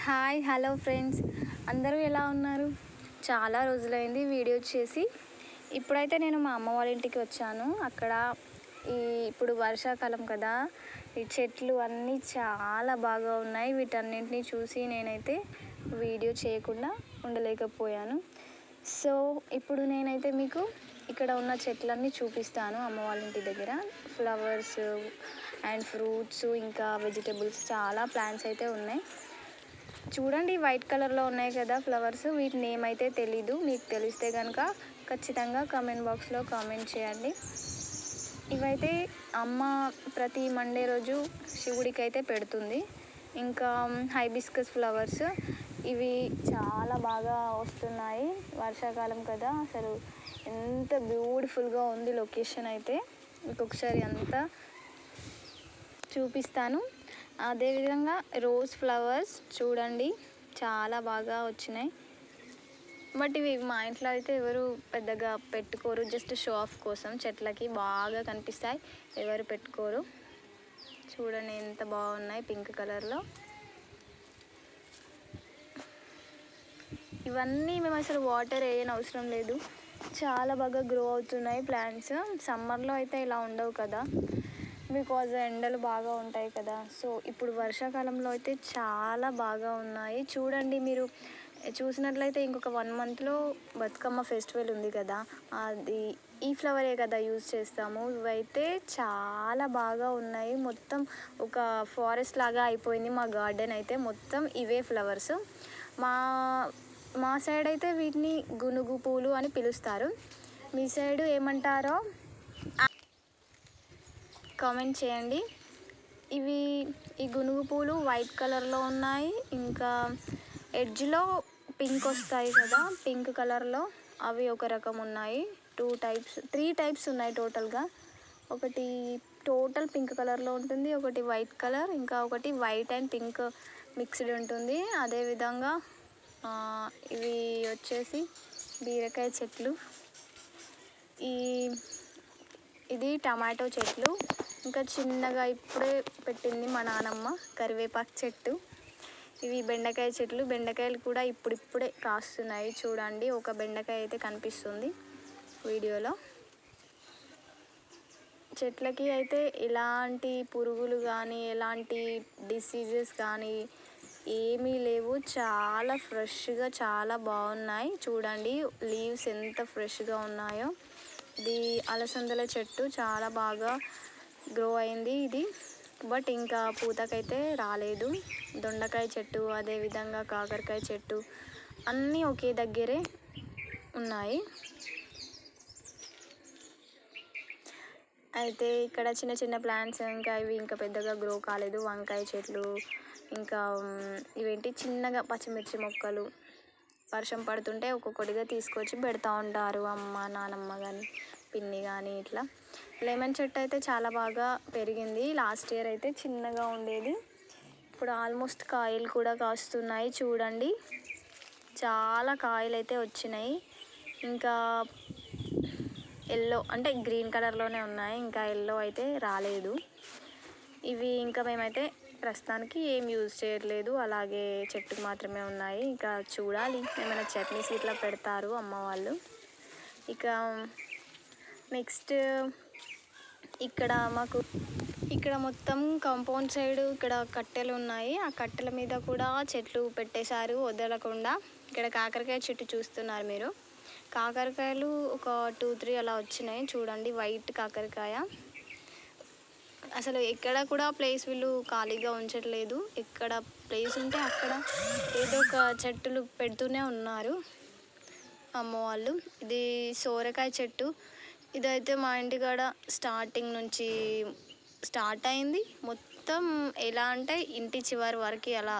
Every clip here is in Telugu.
హాయ్ హలో ఫ్రెండ్స్, అందరూ ఎలా ఉన్నారు? చాలా రోజులైంది వీడియో చేసి. ఇప్పుడైతే నేను మా అమ్మ వాళ్ళ ఇంటికి వచ్చాను. అక్కడ ఇప్పుడు వర్షాకాలం కదా, ఈ చెట్లు అన్నీ చాలా బాగా ఉన్నాయి. వీటన్నింటినీ చూసి నేనైతే వీడియో చేయకుండా ఉండలేకపోయాను. సో ఇప్పుడు నేనైతే మీకు ఇక్కడ ఉన్న చెట్లన్నీ చూపిస్తాను. అమ్మ వాళ్ళ ఇంటి దగ్గర ఫ్లవర్స్ అండ్ ఫ్రూట్స్ ఇంకా వెజిటబుల్స్ చాలా ప్లాంట్స్ అయితే ఉన్నాయి. చూడండి, వైట్ కలర్లో ఉన్నాయి కదా ఫ్లవర్స్. వీటి నేమ్ అయితే తెలీదు. మీకు తెలిస్తే కనుక ఖచ్చితంగా కామెంట్ బాక్స్లో కామెంట్ చేయండి. ఇవైతే అమ్మ ప్రతి మండే రోజు శివుడికి అయితే పెడుతుంది. ఇంకా హైబిస్కస్ ఫ్లవర్స్, ఇవి చాలా బాగా వస్తున్నాయి. వర్షాకాలం కదా, అసలు ఎంత బ్యూటిఫుల్గా ఉంది లొకేషన్ అయితే. మీకు ఒకసారి అంతా చూపిస్తాను. అదేవిధంగా రోజ్ ఫ్లవర్స్ చూడండి, చాలా బాగా వచ్చినాయి. బట్ ఇవి మా ఇంట్లో అయితే ఎవరు పెద్దగా పెట్టుకోరు, జస్ట్ షో ఆఫ్ కోసం. చెట్లకి బాగా కనిపిస్తాయి, ఎవరు పెట్టుకోరు. చూడండి ఎంత బాగున్నాయి పింక్ కలర్లో. ఇవన్నీ మేము అసలు వాటర్ వేయని అవసరం లేదు, చాలా బాగా గ్రో అవుతున్నాయి ప్లాంట్స్. సమ్మర్లో అయితే ఇలా ఉండవు కదా, బికాజ్ ఎండలు బాగా ఉంటాయి కదా. సో ఇప్పుడు వర్షాకాలంలో అయితే చాలా బాగా ఉన్నాయి. చూడండి, మీరు చూసినట్లయితే ఇంకొక 1 మంత్లో బతుకమ్మ ఫెస్టివల్ ఉంది కదా, అది ఈ ఫ్లవరే కదా యూజ్ చేస్తాము. ఇవైతే చాలా బాగా ఉన్నాయి. మొత్తం ఒక ఫారెస్ట్ లాగా అయిపోయింది మా గార్డెన్ అయితే. మొత్తం ఇవే ఫ్లవర్స్. మా సైడ్ అయితే వీటిని గునుగు పూలు అని పిలుస్తారు. మీ సైడ్ ఏమంటారో కామెంట్ చేయండి. ఈ గునుగు పూలు వైట్ కలర్లో ఉన్నాయి. ఇంకా ఎడ్జ్లో పింక్ వస్తాయి కదా, పింక్ కలర్లో అవి ఒక రకం ఉన్నాయి. 3 టైప్స్ ఉన్నాయి టోటల్గా. ఒకటి టోటల్ పింక్ కలర్లో ఉంటుంది, ఒకటి వైట్ కలర్, ఇంకా ఒకటి వైట్ అండ్ పింక్ మిక్స్డ్ ఉంటుంది. అదేవిధంగా ఇవి వచ్చేసి బీరకాయ చెట్లు, ఇది టమాటో చెట్లు, ఇంకా చిన్నగా ఇప్పుడే పెట్టింది మా నానమ్మ కరివేపాకు చెట్టు. ఇవి బెండకాయ చెట్లు, బెండకాయలు కూడా ఇప్పుడిప్పుడే కాస్తున్నాయి. చూడండి, ఒక బెండకాయ అయితే కనిపిస్తుంది వీడియోలో. చెట్లకి అయితే ఎలాంటి పురుగులు కానీ ఎలాంటి డిసీజెస్ కానీ ఏమీ లేవు. చాలా ఫ్రెష్గా చాలా బాగున్నాయి. చూడండి లీవ్స్ ఎంత ఫ్రెష్గా ఉన్నాయో. ఇది అలసందల చెట్టు, చాలా బాగా గ్రో అయింది ఇది, బట్ ఇంకా పూతకైతే రాలేదు. దొండకాయ చెట్టు, అదేవిధంగా కాకరకాయ చెట్టు అన్నీ ఒకే దగ్గరే ఉన్నాయి. అయితే ఇక్కడ చిన్న చిన్న ప్లాంట్స్, ఇంకా ఇవి ఇంకా పెద్దగా గ్రో కాలేదు. వంకాయ చెట్లు, ఇంకా ఇవేంటి చిన్నగా పచ్చిమిర్చి మొక్కలు. వర్షం పడుతుంటే ఒక్కొక్కటిగా తీసుకొచ్చి పెడతా ఉంటారు అమ్మ, నానమ్మ కానీ పిన్ని కానీ. ఇట్లా లెమన్ చెట్టు అయితే చాలా బాగా పెరిగింది. లాస్ట్ ఇయర్ అయితే చిన్నగా ఉండేది, ఇప్పుడు ఆల్మోస్ట్ కాయలు కూడా కాస్తున్నాయి. చూడండి, చాలా కాయలు అయితే వచ్చినాయి. ఇంకా ఎల్లో అంటే గ్రీన్ కలర్లోనే ఉన్నాయి, ఇంకా ఎల్లో అయితే రాలేదు. ఇవి ఇంకా మేమైతే ప్రస్తుతానికి ఏం యూజ్ చేయట్లేదు, అలాగే చెట్టుకు మాత్రమే ఉన్నాయి. ఇంకా చూడాలి, ఏమైనా చట్నీస్ ఇట్లా పెడతారు అమ్మ వాళ్ళు. ఇక నెక్స్ట్ ఇక్కడ మొత్తం కాంపౌండ్ సైడ్ ఇక్కడ కట్టెలు ఉన్నాయి. ఆ కట్టెల మీద కూడా చెట్లు పెట్టేశారు వదలకుండా. ఇక్కడ కాకరకాయ చెట్టు చూస్తున్నారు మీరు. కాకరకాయలు ఒక 2-3 అలా వచ్చినాయి. చూడండి, వైట్ కాకరకాయ. అసలు ఎక్కడ కూడా ప్లేస్ వీళ్ళు ఖాళీగా ఉంచట్లేదు. ఎక్కడ ప్లేస్ ఉంటే అక్కడ ఏదో ఒక చెట్టులు పెడుతూనే ఉన్నారు అమ్మ వాళ్ళు. ఇది సోరకాయ చెట్టు. ఇదైతే మా ఇంటికాడ స్టార్టింగ్ నుంచి స్టార్ట్ అయింది. మొత్తం ఎలా అంటే ఇంటి చివరి వరకు అలా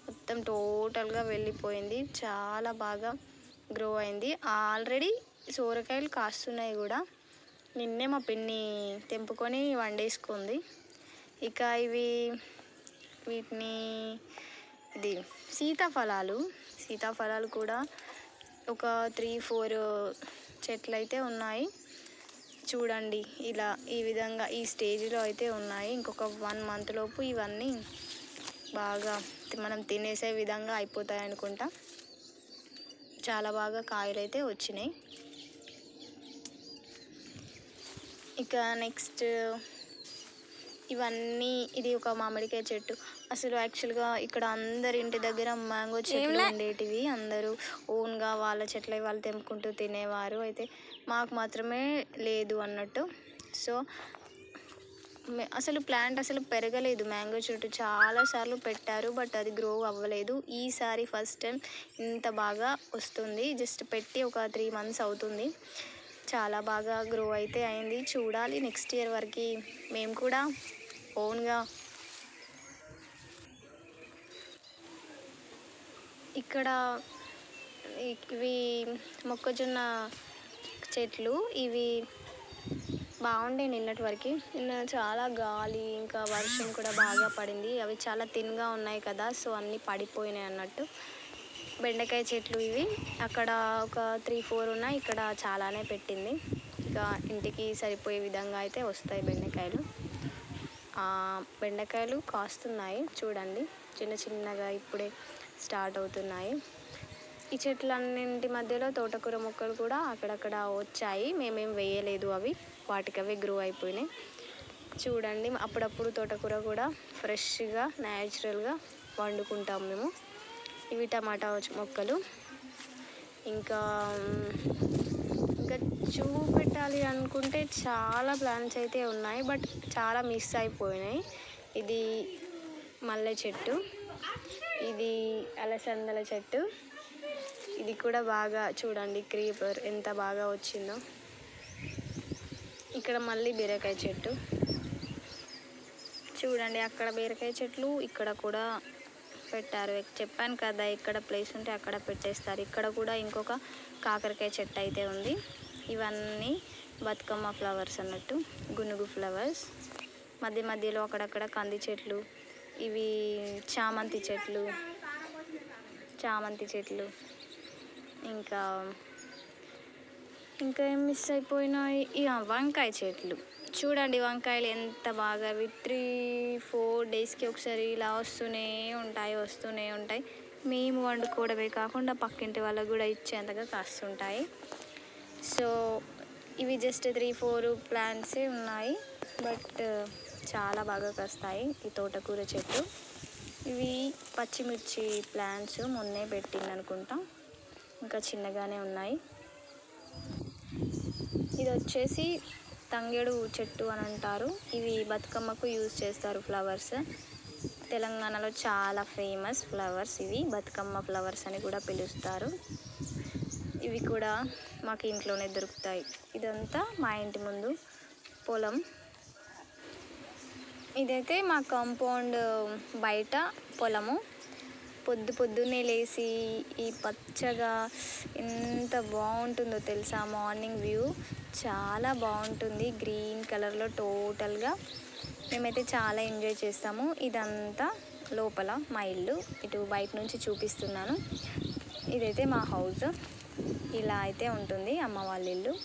మొత్తం టోటల్గా వెళ్ళిపోయింది. చాలా బాగా గ్రో అయింది. ఆల్రెడీ సోరకాయలు కాస్తున్నాయి కూడా. నిన్నే మా పిన్ని తెంపుకొని వండేసుకుంది. ఇక వీటిని ఇది సీతాఫలాలు కూడా ఒక 3-4 చెట్లు అయితే ఉన్నాయి. చూడండి, ఈ విధంగా ఈ స్టేజ్లో అయితే ఉన్నాయి. ఇంకొక 1 మంత్ లోపు ఇవన్నీ బాగా మనం తినేసే విధంగా అయిపోతాయి అనుకుంటా. చాలా బాగా కాయలు అయితే వచ్చినాయి. ఇక నెక్స్ట్ ఇవన్నీ, ఇది ఒక మామిడికాయ చెట్టు. అసలు యాక్చువల్గా ఇక్కడ అందరి ఇంటి దగ్గర మ్యాంగో చెట్లు ఉండేటివి. అందరూ ఓన్గా వాళ్ళ చెట్ల వాళ్ళు తెంపుకుంటూ తినేవారు. అయితే మాకు మాత్రమే లేదు అన్నట్టు. సో అసలు ప్లాంట్ అసలు పెరగలేదు. మ్యాంగో చెట్టు చాలాసార్లు పెట్టారు, బట్ అది గ్రో అవ్వలేదు. ఈసారి ఫస్ట్ టైం ఇంత బాగా వస్తుంది. జస్ట్ పెట్టి ఒక 3 months అవుతుంది. చాలా బాగా గ్రో అయితే అయింది. చూడాలి నెక్స్ట్ ఇయర్ వరకు మేము కూడా ఓన్గా. ఇక్కడ ఇవి మొక్కజొన్న చెట్లు. ఇవి బాగుండే నిన్నటి వరకు. నిన్న చాలా గాలి ఇంకా వర్షం కూడా బాగా పడింది. అవి చాలా థిన్గా ఉన్నాయి కదా, సో అన్నీ పడిపోయినాయి అన్నట్టు. బెండకాయ చెట్లు ఇవి. అక్కడ ఒక 3-4 ఉన్నాయి. ఇక్కడ చాలానే పెట్టింది. ఇక ఇంటికి సరిపోయే విధంగా అయితే వస్తాయి బెండకాయలు. బెండకాయలు కాస్తున్నాయి చూడండి, చిన్న చిన్నగా ఇప్పుడే స్టార్ట్ అవుతున్నాయి. ఈ చెట్లన్నింటి మధ్యలో తోటకూర మొక్కలు కూడా అక్కడక్కడ వచ్చాయి. మేమేం వేయలేదు, అవి వాటికవే గ్రో అయిపోయినాయి. చూడండి, అప్పుడప్పుడు తోటకూర కూడా ఫ్రెష్గా న్యాచురల్గా వండుకుంటాం మేము. ఇవి టమాటా మొక్కలు. ఇంకా చూపెట్టాలి అనుకుంటే చాలా ప్లాంట్స్ అయితే ఉన్నాయి, బట్ చాలా మిస్ అయిపోయినాయి. ఇది మల్లె చెట్టు, ఇది అలసందల చెట్టు. ఇది కూడా బాగా చూడండి, క్రీపర్ ఎంత బాగా వచ్చిందో. ఇక్కడ మళ్ళీ బీరకాయ చెట్టు చూడండి. అక్కడ బీరకాయ చెట్లు ఇక్కడ కూడా పెట్టారు. చెప్పాను కదా, ఇక్కడ ప్లేస్ ఉంటే అక్కడ పెట్టేస్తారు. ఇక్కడ కూడా ఇంకొక కాకరకాయ చెట్టు అయితే ఉంది. ఇవన్నీ బతుకమ్మ ఫ్లవర్స్ అన్నట్టు, గునుగు ఫ్లవర్స్. మధ్య మధ్యలో అక్కడక్కడ కంది చెట్లు. ఇవి చామంతి చెట్లు. ఇంకా ఏం మిస్ అయిపోయినాయి, వంకాయ చెట్లు. చూడండి వంకాయలు ఎంత బాగా 3-4 డేస్కి ఒకసారి ఇలా వస్తూనే ఉంటాయి. మేము వండుకోవడమే కాకుండా పక్కింటి వాళ్ళకు కూడా ఇచ్చేంతగా కాస్తుంటాయి. సో ఇవి జస్ట్ 3-4 ప్లాంట్సే ఉన్నాయి, బట్ చాలా బాగా కాస్తాయి. ఈ తోటకూర చెట్టు. ఇవి పచ్చిమిర్చి ప్లాంట్స్ మొన్నే పెట్టింది అనుకుంటా, ఇంకా చిన్నగానే ఉన్నాయి. ఇది వచ్చేసి తంగేడు చెట్టు అని అంటారు. ఇవి బతుకమ్మకు యూజ్ చేస్తారు ఫ్లవర్స్. తెలంగాణలో చాలా ఫేమస్ ఫ్లవర్స్ ఇవి. బతుకమ్మ ఫ్లవర్స్ అని కూడా పిలుస్తారు. ఇవి కూడా మాకు ఇంట్లోనే దొరుకుతాయి. ఇదంతా మా ఇంటి ముందు పొలం. ఇదైతే మా కాంపౌండ్ బయట పొలము. పొద్దున్నే లేచి ఈ పచ్చగా ఎంత బాగుంటుందో తెలుసా. మార్నింగ్ వ్యూ చాలా బాగుంటుంది, గ్రీన్ కలర్లో టోటల్గా. మేమైతే చాలా ఎంజాయ్ చేస్తాము. ఇదంతా లోపల మా ఇల్లు. ఇటు బయట నుంచి చూపిస్తున్నాను. ఇదైతే మా హౌస్. ఇలా అయితే ఉంటుంది అమ్మ వాళ్ళ ఇల్లు.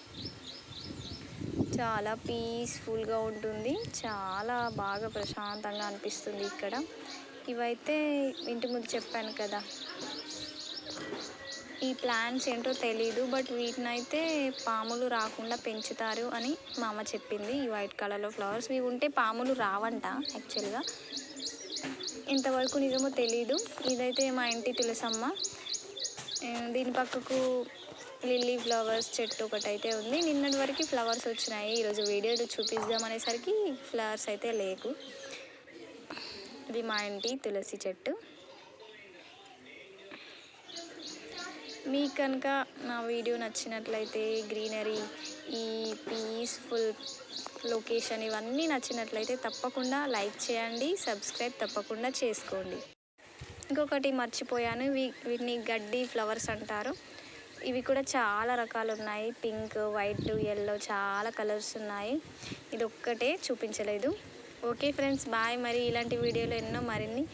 చాలా పీస్ఫుల్గా ఉంటుంది, చాలా బాగా ప్రశాంతంగా అనిపిస్తుంది ఇక్కడ. ఇవైతే ఇంటి ముందు చెప్పాను కదా, ఈ ప్లాంట్స్ ఏంటో తెలీదు, బట్ వీటినైతే పాములు రాకుండా పెంచుతారు అని మా అమ్మ చెప్పింది. ఈ వైట్ కలర్లో ఫ్లవర్స్ ఇవి ఉంటే పాములు రావంట యాక్చువల్గా. ఇంతవరకు నిజమో తెలీదు. ఇదైతే మా ఇంటి తులసమ్మ. దీని పక్కకు లిల్లీ ఫ్లవర్స్ చెట్టు ఒకటైతే ఉంది. నిన్నటి వరకు ఫ్లవర్స్ వచ్చినాయి. ఈరోజు వీడియోలో చూపిద్దామనేసరికి ఫ్లవర్స్ అయితే లేవు. ఇది మా ఇంటి తులసి చెట్టు. మీకు కనుక నా వీడియో నచ్చినట్లయితే, గ్రీనరీ, ఈ పీస్ఫుల్ లొకేషన్ ఇవన్నీ నచ్చినట్లయితే తప్పకుండా లైక్ చేయండి, సబ్స్క్రైబ్ తప్పకుండా చేసుకోండి. ఇంకొకటి మర్చిపోయాను, వీటిని గడ్డి ఫ్లవర్స్ అంటారు. ఇవి కూడా చాలా రకాలు ఉన్నాయి. పింక్, వైట్, ఎల్లో చాలా కలర్స్ ఉన్నాయి. ఇది ఒక్కటే చూపించలేదు. Okay friends, bye. మరి ఇలాంటి వీడియోలు ఎన్నో మరిన్ని